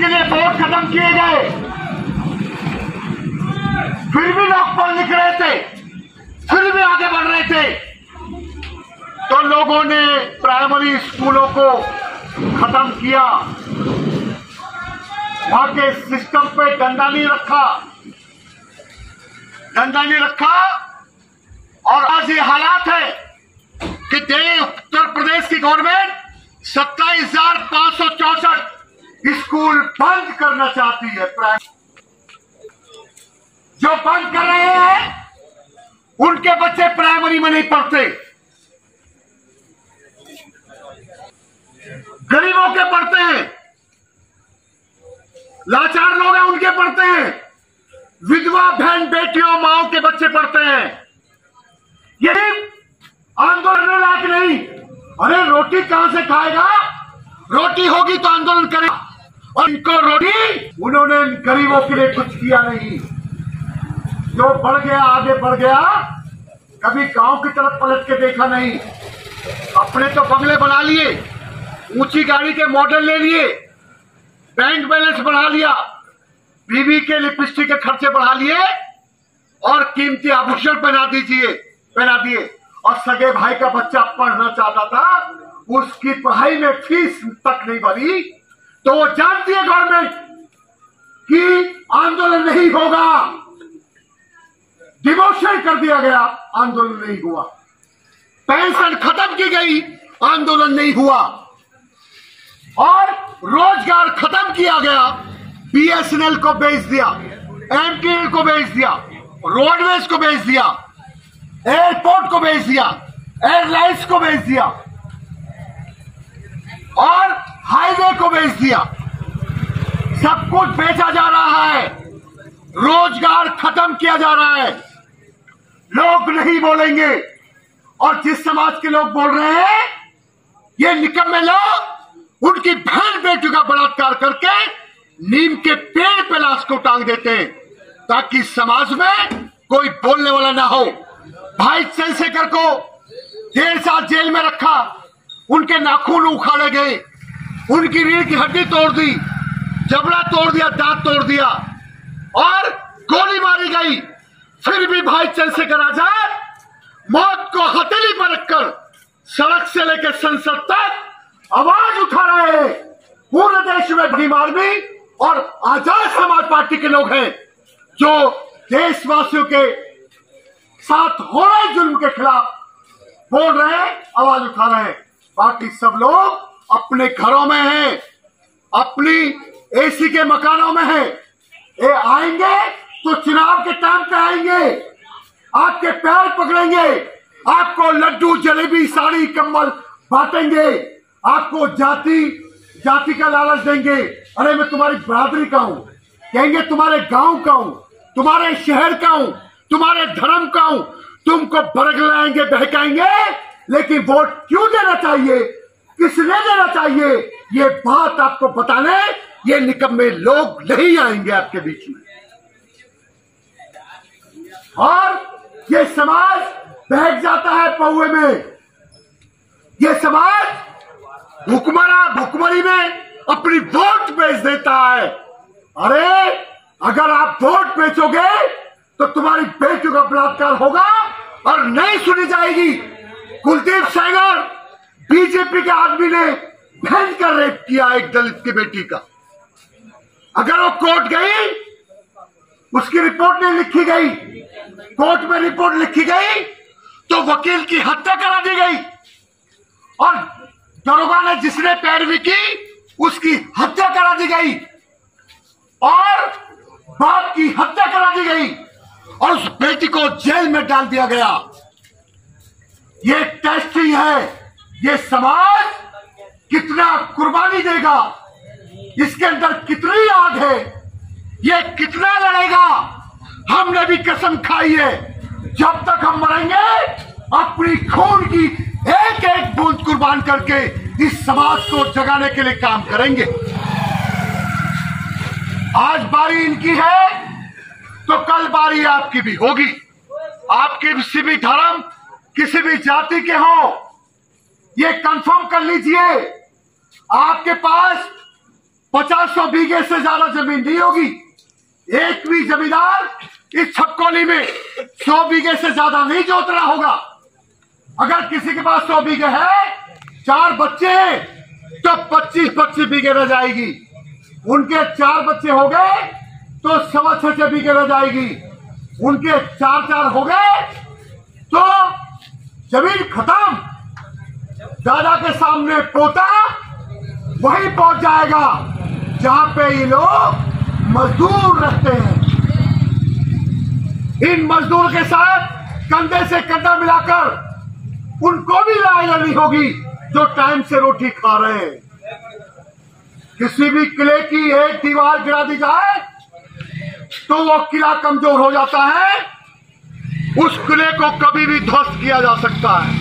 जिसके लिए वोट खत्म किए गए, फिर भी लोग पढ़ लिख रहे थे, फिर भी आगे बढ़ रहे थे, तो लोगों ने प्राइमरी स्कूलों को खत्म किया। वहां के सिस्टम पे डंडा नहीं रखा और आज ये हालात है कि उत्तर प्रदेश की गवर्नमेंट 27,564 स्कूल बंद करना चाहती है। जो बंद कर रहे हैं उनके बच्चे प्राइमरी में नहीं पढ़ते, गरीबों के पढ़ते हैं, लाचार लोग हैं उनके पढ़ते हैं, विधवा बहन बेटियों माओ के बच्चे पढ़ते हैं। यही आंदोलन लायक नहीं। अरे रोटी कहां से खाएगा? रोटी होगी तो आंदोलन करेगा। और इनको रोटी, उन्होंने गरीबों के लिए कुछ किया नहीं। जो बढ़ गया आगे बढ़ गया, कभी गांव की तरफ पलट के देखा नहीं। अपने तो बंगले बना लिए, ऊंची गाड़ी के मॉडल ले लिए, बैंक बैलेंस बढ़ा लिया, बीवी के लिपस्टिक के खर्चे बढ़ा लिए और कीमती आभूषण पहना दिए। और सगे भाई का बच्चा पढ़ना चाहता था, उसकी पढ़ाई में फीस तक नहीं भरी, तो वो जानती है गवर्नमेंट कि आंदोलन नहीं होगा। डिमोशन कर दिया गया, आंदोलन नहीं हुआ। पेंशन खत्म की गई, आंदोलन नहीं हुआ। और रोजगार खत्म किया गया, बीएसएनएल को बेच दिया, एमटीएल को बेच दिया, रोडवेज को बेच दिया, एयरपोर्ट को बेच दिया, एयरलाइंस को बेच दिया और हाईवे को बेच दिया। सब कुछ बेचा जा रहा है, रोजगार खत्म किया जा रहा है। लोग नहीं बोलेंगे, और जिस समाज के लोग बोल रहे हैं, ये निकम्मे लोग उनकी बहन बेटियों का बलात्कार करके नीम के पेड़ पे लाश को टांग देते हैं ताकि समाज में कोई बोलने वाला ना हो। भाई चंद्रशेखर को 1.5 साल जेल में रखा, उनके नाखून उखाड़े गए, उनकी रीढ़ की हड्डी तोड़ दी, जबड़ा तोड़ दिया, दांत तोड़ दिया और गोली मारी गई। फिर भी भाई चंद्रशेखर आजाद मौत को हथेली पर रखकर सड़क से लेकर संसद तक आवाज उठा रहे हैं। पूरे देश में भीम आर्मी और आजाद समाज पार्टी के लोग हैं जो देशवासियों के साथ हो रहे जुल्म के खिलाफ बोल रहे हैं, आवाज उठा रहे हैं। बाकी सब लोग अपने घरों में हैं, अपनी एसी के मकानों में हैं। ये आएंगे तो चुनाव के टाइम पे आएंगे, आपके पैर पकड़ेंगे, आपको लड्डू जलेबी साड़ी कम्बल बांटेंगे, आपको जाति का लालच देंगे। अरे मैं तुम्हारी बरादरी का हूं, कहेंगे तुम्हारे गांव का हूं, तुम्हारे शहर का हूं, तुम्हारे धर्म का हूं, तुमको बरगलाएंगे, बहकाएंगे, लेकिन वोट क्यों देना चाहिए, किसने देना चाहिए, ये बात आपको बताने ये निकम्मे लोग नहीं आएंगे आपके बीच में। और ये समाज बहक जाता है पौए में। ये समाज भुखमरी में अपनी वोट बेच देता है। अरे अगर आप वोट बेचोगे तो तुम्हारी बेटियों का बलात्कार होगा और नहीं सुनी जाएगी। कुलदीप सेंगर बीजेपी के आदमी ने भयंकर रेप किया एक दलित की बेटी का। अगर वो कोर्ट गई, उसकी रिपोर्ट नहीं लिखी गई, कोर्ट में रिपोर्ट लिखी गई तो वकील की हत्या करा दी गई और दरोगा ने जिसने पैरवी की उसकी हत्या करा दी गई और बाप की हत्या करा दी गई और उस बेटी को जेल में डाल दिया गया। ये टेस्टिंग है, ये समाज कितना कुर्बानी देगा, इसके अंदर कितनी आग है, ये कितना लड़ेगा। हमने भी कसम खाई है, जब तक हम मरेंगे अपनी खून की एक एक बूंद कुर्बान करके इस समाज को जगाने के लिए काम करेंगे। आज बारी इनकी है तो कल बारी आपकी भी होगी। आप किसी भी धर्म, किसी भी जाति के हो, ये कंफर्म कर लीजिए। आपके पास 50-100 बीघे से ज्यादा जमीन नहीं होगी। एक भी जमींदार इस छपकोली में 100 बीघे से ज्यादा नहीं जोत रहा होगा। अगर किसी के पास 100 बीघे है, 4 बच्चे हैं, तो 25-25 बीघे रह जाएगी। उनके 4 बच्चे हो गए तो 6.5 बीघे रह जाएगी। उनके 4 हो गए तो जमीन खत्म। दादा के सामने पोता वहीं पहुंच जाएगा जहां पे ये लोग मजदूर रहते हैं। इन मजदूर के साथ कंधे से कंधा मिलाकर उनको भी लड़ाई होगी जो टाइम से रोटी खा रहे हैं। किसी भी किले की एक दीवार गिरा दी जाए तो वो किला कमजोर हो जाता है। उस किले को कभी भी ध्वस्त किया जा सकता है।